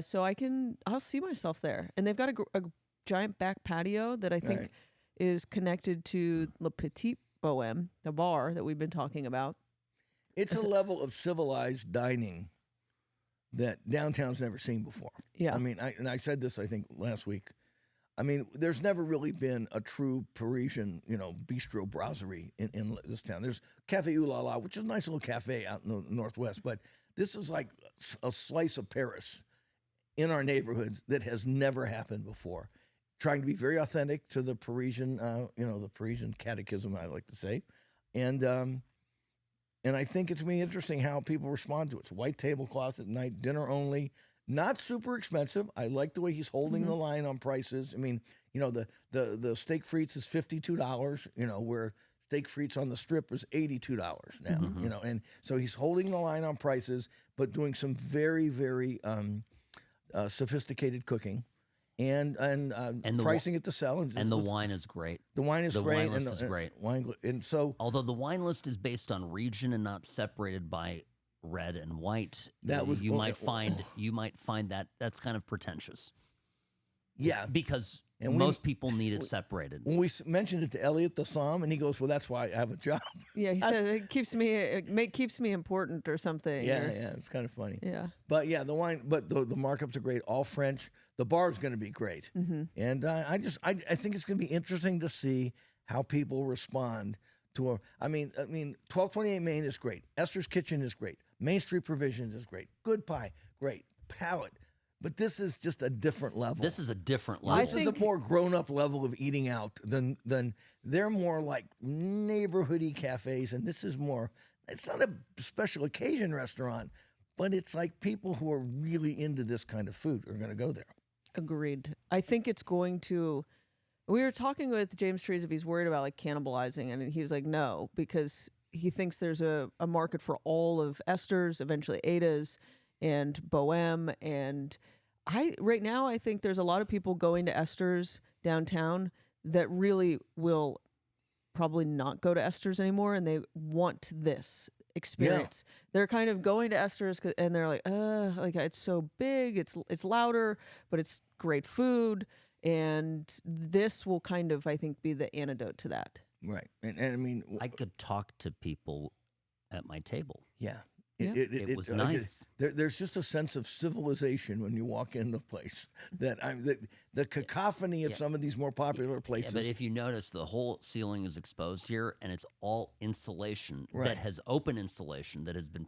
So I'll see myself there. And they've got a giant back patio that I think is connected to Le Petit Boheme, the bar that we've been talking about. It's a level of civilized dining that downtown's never seen before. Yeah. I mean, I said this, I think, last week. I mean, there's never really been a true Parisian, bistro brasserie in this town. There's Cafe Ooh La La, which is a nice little cafe out in the Northwest, but this is like a slice of Paris in our neighborhoods that has never happened before. Trying to be very authentic to the Parisian, the Parisian catechism, I like to say. And I think it's going to be interesting how people respond to it. It's white tablecloths at night, dinner only. Not super expensive. I like the way he's holding the line on prices. I mean, the steak frites is $52, where steak frites on the strip is $82 now, and so he's holding the line on prices, but doing some very, very sophisticated cooking and the pricing it to sell. And the wine is great. The wine is The great. wine list is great. And so Although the wine list is based on region and not separated by red and white, you might find that that's kind of pretentious. yeah. Because And most people need it separated. When we mentioned it to Elliot the Somm, and he goes, "Well, that's why I have a job." Yeah, he said it keeps me important or something. Yeah, or- it's kind of funny. Yeah. But yeah, the wine, but the markups are great, all French. The bar is going to be great, and I think it's going to be interesting to see how people respond to. I mean, 1228 Main is great. Esther's Kitchen is great. Main Street Provisions is great. Good Pie, great. Palette, But this is just a different level. This is a different I level. This is a more grown-up level of eating out than they're more like neighborhoody cafes, and this is more. It's not a special occasion restaurant, but it's like people who are really into this kind of food are going to go there. Agreed. I think it's going to. We were talking with James Trees if he's worried about like cannibalizing, and he was like, no, because he thinks there's a market for all of Esther's, eventually Ada's, and Boheme. And right now, I think there's a lot of people going to Esther's downtown that really will probably not go to Esther's anymore, and they want this experience. They're kind of going to Esther's and they're like it's so big, it's louder, but it's great food, and this will kind of, I think, be the antidote to that. Right, and I mean, I could talk to people at my table. yeah. Yeah. It was nice. There's just a sense of civilization when you walk in the place. The cacophony of some of these more popular places. Yeah, but if you notice, the whole ceiling is exposed here, and it's all insulation Right. that has open insulation that has been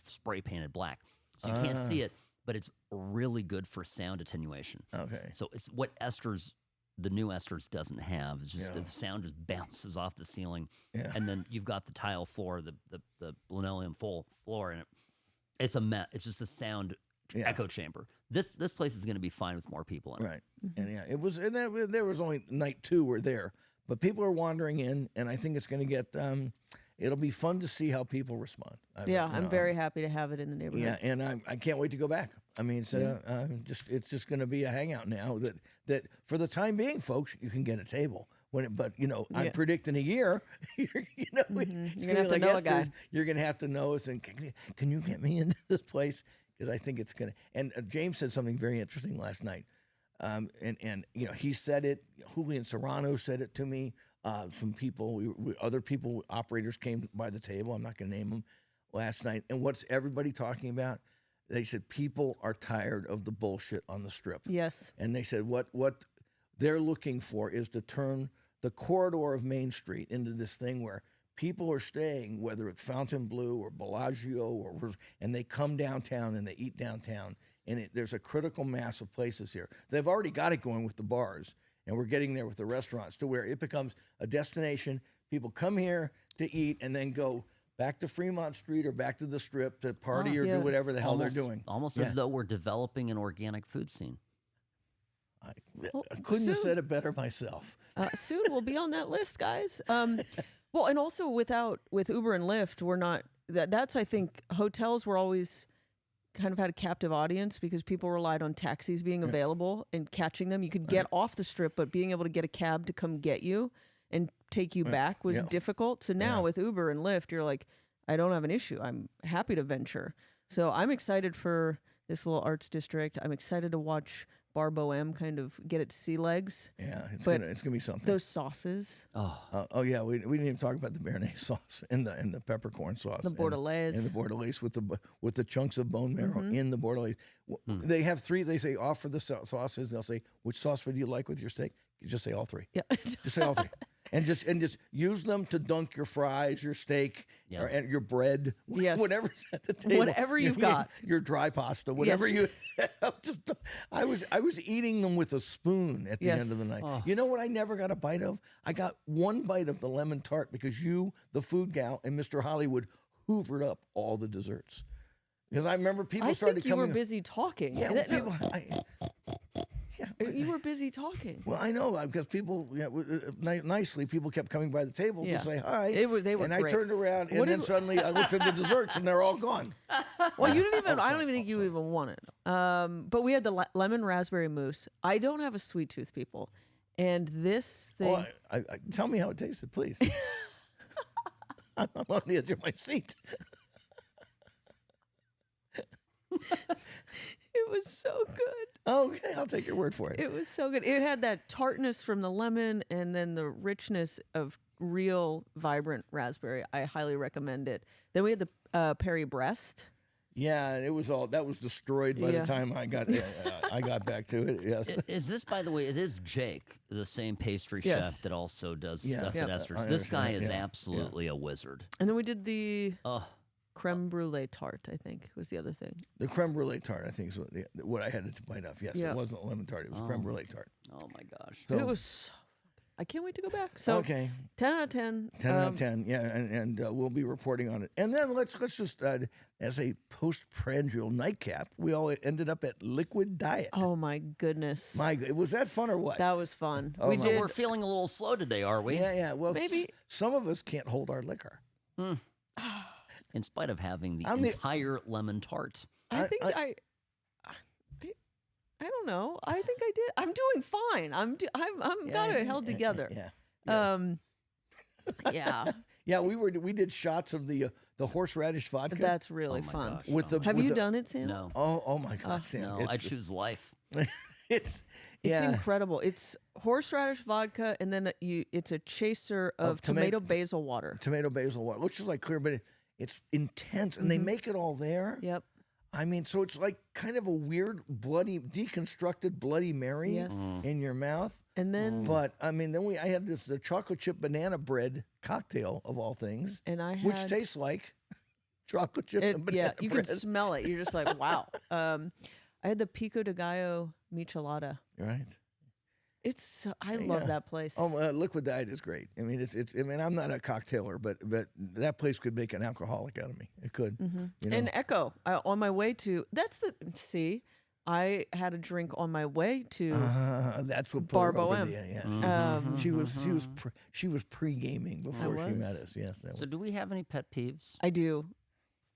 spray painted black, so you can't see it. But it's really good for sound attenuation. Okay. So it's what the new Esther's doesn't have. It's just the sound just bounces off the ceiling, and then you've got the tile floor, the linoleum floor, and it's it's just a sound echo chamber. This place is going to be fine with more people in it. Right. And it was. And there was only night 2 were there, but people are wandering in, and I think it's going to get. It'll be fun to see how people respond. I'm very happy to have it in the neighborhood. Yeah, and I can't wait to go back. I mean, it's just going to be a hangout now. That for the time being, folks, you can get a table. But I'm predicting a year. You're gonna have to know a guy. You're going to have to know us. And can you get me into this place? Because I think it's going to. And James said something very interesting last night. And he said it. Julian Serrano said it to me. Some people, other people, operators came by the table. I'm not going to name them. Last night, and what's everybody talking about? They said people are tired of the bullshit on the Strip. Yes. And they said what they're looking for is to turn the corridor of Main Street into this thing where people are staying, whether it's Fontainebleau or Bellagio, and they come downtown and they eat downtown. And there's a critical mass of places here. They've already got it going with the bars, and we're getting there with the restaurants to where it becomes a destination. People come here to eat and then go back to Fremont Street or back to the Strip to party or do whatever the hell they're doing. Almost as though we're developing an organic food scene. I couldn't have said it better myself. Soon we'll be on that list, guys. Well, and also with Uber and Lyft, we're not. That's I think hotels were always kind of had a captive audience because people relied on taxis being available and catching them. You could get off the Strip, but being able to get a cab to come get you and take you back was difficult. So now with Uber and Lyft, you're like, I don't have an issue. I'm happy to venture. So I'm excited for this little arts district. I'm excited to watch Bar Boheme kind of get its sea legs. Yeah, it's gonna be something. Those sauces. Oh yeah, we didn't even talk about the béarnaise sauce and the peppercorn sauce. The bordelaise. And the bordelaise with the chunks of bone marrow in the bordelaise. They have 3. They say offer the sauces. They'll say which sauce would you like with your steak? You just say all 3. Yeah. Just say all 3. And just use them to dunk your fries, your steak, or your bread, whatever's at the table. Whatever you've got. Your dry pasta, whatever you have. I was eating them with a spoon at the end of the night. Oh. You know what I never got a bite of? I got one bite of the lemon tart because you, the food gal, and Mr. Hollywood hoovered up all the desserts. Because I remember people started coming. I think you were busy talking. Yeah, You were busy talking. Well, I know because people, nicely, people kept coming by the table to say hi. They were and great. I turned around, and then suddenly I looked at the desserts, and they're all gone. Well, you didn't even. I don't even think you even wanted. But we had the lemon raspberry mousse. I don't have a sweet tooth, people, and this thing. Well, tell me how it tasted, please. I'm on the edge of my seat. It was so good. Okay, I'll take your word for it. It was so good. It had that tartness from the lemon and then the richness of real vibrant raspberry. I highly recommend it. Then we had the Perry breast. Yeah, it was that was destroyed by the time I got back to it. Yes. Is this, by the way, it is Jake, the same pastry chef that also does stuff at Esther's. This guy is absolutely a wizard. And then we did the creme brulee tart, I think, was the other thing. The creme brulee tart, I think, is what I had to bite off. Yes, Yeah. it wasn't a lemon tart. It was creme brulee tart. Oh my gosh. So, It was so I can't wait to go back. So okay. 10 out of 10. 10 out of 10, yeah, and we'll be reporting on it. And then let's just, as a postprandial nightcap, we all ended up at Liquid Diet. Oh my goodness. Was that fun or what? That was fun. Oh, we my. did. We're feeling a little slow today, are we? Yeah. Well, Maybe- some of us can't hold our liquor. In spite of having the I'm the- entire lemon tart. I think I don't know. I think I did. I'm doing fine. I'm got it held together. Yeah. Yeah. Yeah, we did shots of the horseradish vodka. That's really Oh my fun. gosh, with no. the Have with you the- done it, Sam? No. Oh my God, Sam! No, I choose life. It's It's incredible. It's horseradish vodka, and then it's a chaser of tomato basil water. tomato basil water. Looks just like clear, but it's intense, and they make it all there. Yep. I mean, so it's like kind of a weird, bloody, deconstructed Bloody Mary Yes. in your mouth. And then But I mean, then I had the chocolate chip banana bread cocktail of all things, and I had which tastes like chocolate chip and banana you bread. can smell it. You're just like, wow. I had the pico de gallo michelada. Right. I love that place. Oh, Liquid Diet is great. I mean, it's. I mean, I'm not a cocktailer, but that place could make an alcoholic out of me. It could. You know? And Echo, on my way to I had a drink on my way to that's what put Bar her over Boheme. the- Yes. um, She was pre-gaming before she met us. Yes. that So, was- do we have any pet peeves, I do.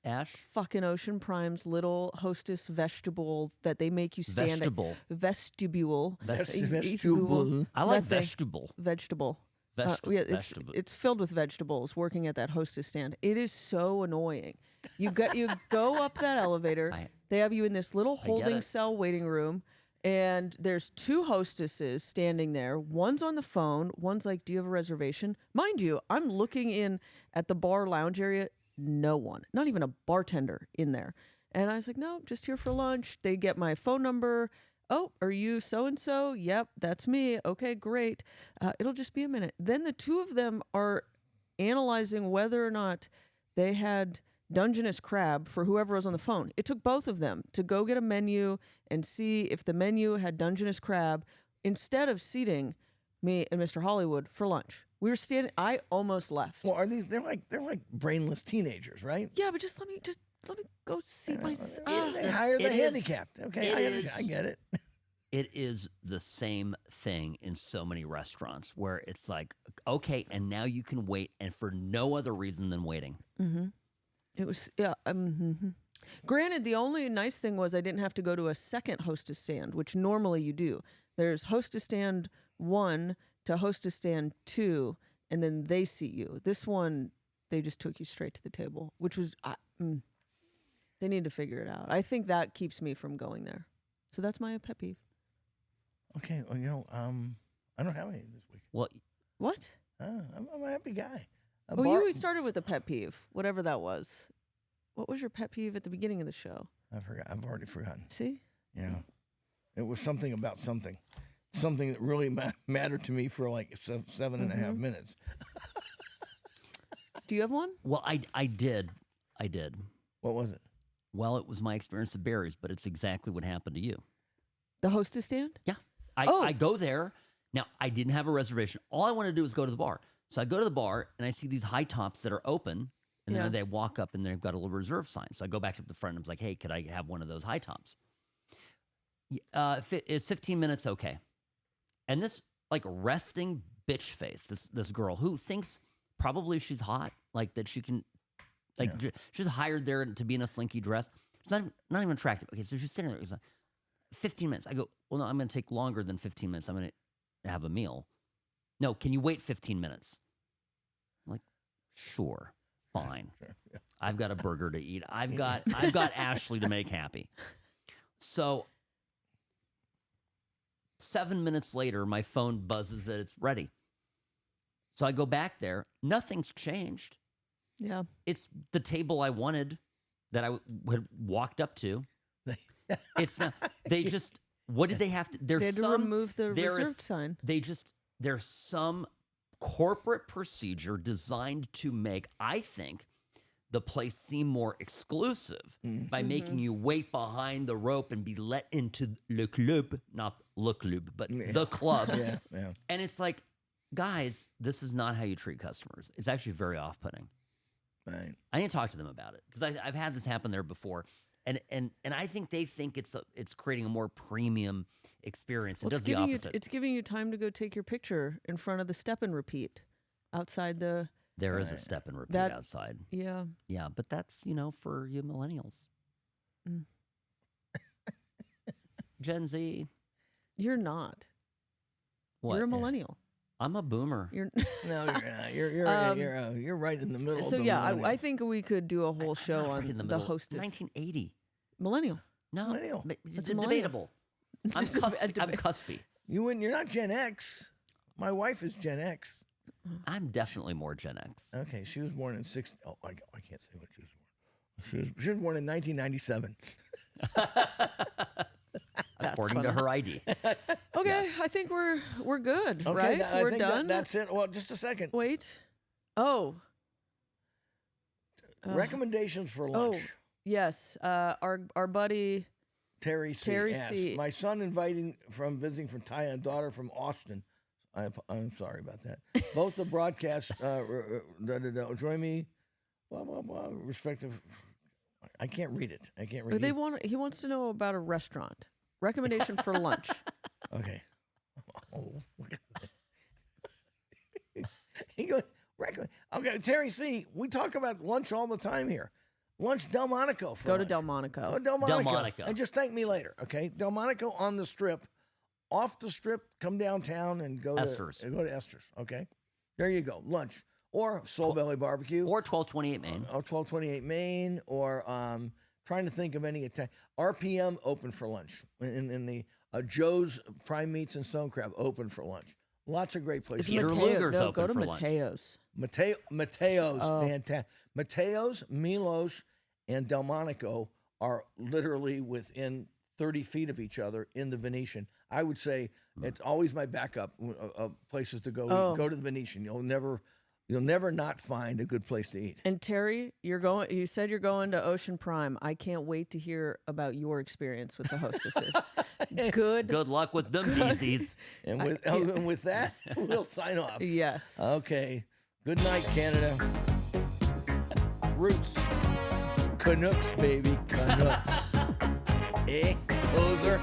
Ash? Fucking Ocean Prime's little Hostess vegetable that they make you stand Vegetable. at. Vestibule. Vestibule. I like That thing. vegetable. Vegetable. Vegetable. It's filled with vegetables working at that Hostess stand. It is so annoying. You go up that elevator. They have you in this little holding it. cell waiting room, and there's two hostesses standing there. One's on the phone. One's like, "Do you have a reservation?" Mind you, I'm looking in at the bar lounge area. No one, not even a bartender in there. And I was like, "No, just here for lunch." They get my phone number. "Oh, are you so-and-so?" "Yep, that's me." "Okay, great. It'll just be a minute." Then the two of them are analyzing whether or not they had Dungeness crab for whoever was on the phone. It took both of them to go get a menu and see if the menu had Dungeness crab instead of seating me and Mr. Hollywood for lunch. We were standing. I almost left. Well, are these? They're like brainless teenagers, right? Yeah, but just let me go see my. They hire the it is- handicapped. Okay, it I get it. It is the same thing in so many restaurants where it's like, okay, and now you can wait, and for no other reason than waiting. It was Granted, the only nice thing was I didn't have to go to a second Hostess stand, which normally you do. There's Hostess stand 1 to Hostess stand 2, and then they seat you. This one, they just took you straight to the table, which was they need to figure it out. I think that keeps me from going there. So that's my pet peeve. Okay, well, I don't have any this week. Well, What? I'm a happy guy. Well, you always started with a pet peeve, whatever that was. What was your pet peeve at the beginning of the show? I forgot. I've already forgotten. See? Yeah, it was something about something that really mattered to me for like 7.5 minutes. Do you have one? well, I did. What was it? Well, it was my experience at Barry's, but it's exactly what happened to you. The Hostess stand? Yeah. Oh. I go there. Now, I didn't have a reservation. All I want to do is go to the bar. So I go to the bar, and I see these high tops that are open, and Yeah. then they walk up, and they've got a little reserve sign. So I go back to the front, and I was like, hey, could I have one of those high tops? Is 15 minutes okay? And this, like, resting bitch face, this girl who thinks probably she's hot, like, that she can, like, she's hired there to be in a slinky dress. It's not even attractive. Okay, so she's sitting there. It's like, 15 minutes. I go, well, no, I'm going to take longer than 15 minutes. I'm going to have a meal. No, can you wait 15 minutes? I'm like, sure, fine. Sure, yeah. I've got a burger to eat. I've got Ashley to make happy. So 7 minutes later, my phone buzzes that it's ready. So I go back there. Nothing's changed. Yeah. It's the table I wanted that I had walked up to. It's not. They just. What did they have to? There's They had to some. remove the there is- reserved sign. There's some corporate procedure designed to make, I think, the place seem more exclusive by making you wait behind the rope and be let into le club, not le club, but the club. Yeah, yeah. And it's like, guys, this is not how you treat customers. It's actually very off-putting. Right. I need to talk to them about it because I've had this happen there before, and I think they think it's creating a more premium experience. It does the opposite. It's giving you time to go take your picture in front of the step and repeat outside the. There is a step and repeat outside. Yeah. Yeah, but that's, for you millennials. Gen Z. You're not. What? You're a millennial. I'm a boomer. You're No, you're not. You're right in the middle. so of the yeah, millennial. I think we could do a whole show Not on right in the middle. Hostess. 1980. Millennial. No, Millennial. It's a millennial. debatable. I'm It's a cuspy. You're not Gen X. My wife is Gen X. I'm definitely more Gen X. Okay, she was born in 60. Oh, I can't say what she was born. She was born in 1997. According to her ID. Okay, I think we're good, Okay, right? I We're think done. that's it. Well, just a second. Wait. Oh. Recommendations for Oh. lunch. Yes. Our buddy. Terry C. Terry asks, C. My son visiting from Thailand, and daughter from Austin. I'm sorry about that. Both the broadcasts join me. Blah blah blah. Respective. I can't read it. I can't read it. He wants to know about a restaurant. Recommendation for lunch. Okay. Oh, look at that. He goes, okay, Terry C., we talk about lunch all the time here. Lunch Delmonico for Go to lunch. Delmonico. Go to Delmonico. Delmonico. And just thank me later, okay? Delmonico on the Strip. Off the Strip, come downtown and go Esther's. to Esther's, okay? There you go. Lunch. Or Soul Belly Barbecue. Or 1228 Main. Or 1228 Main. Or trying to think of any RPM open for lunch. In the Joe's Prime Meats and Stone Crab open for lunch. Lots of great places. Peter Luger's no, open go to for lunch. Mateo's. Mateo's, fantastic. Mateo's, Milos, and Delmonico are literally within 30 feet of each other in the Venetian. I would say it's always my backup of places to go eat. Go to the Venetian. You'll never not find a good place to eat. And Terry, you said you're going to Ocean Prime. I can't wait to hear about your experience with the Hostesses. Good luck with them beesies. And with that, we'll sign off. Yes. Okay. Good night, Canada. Roots. Canucks, baby. Canucks. Eh, loser.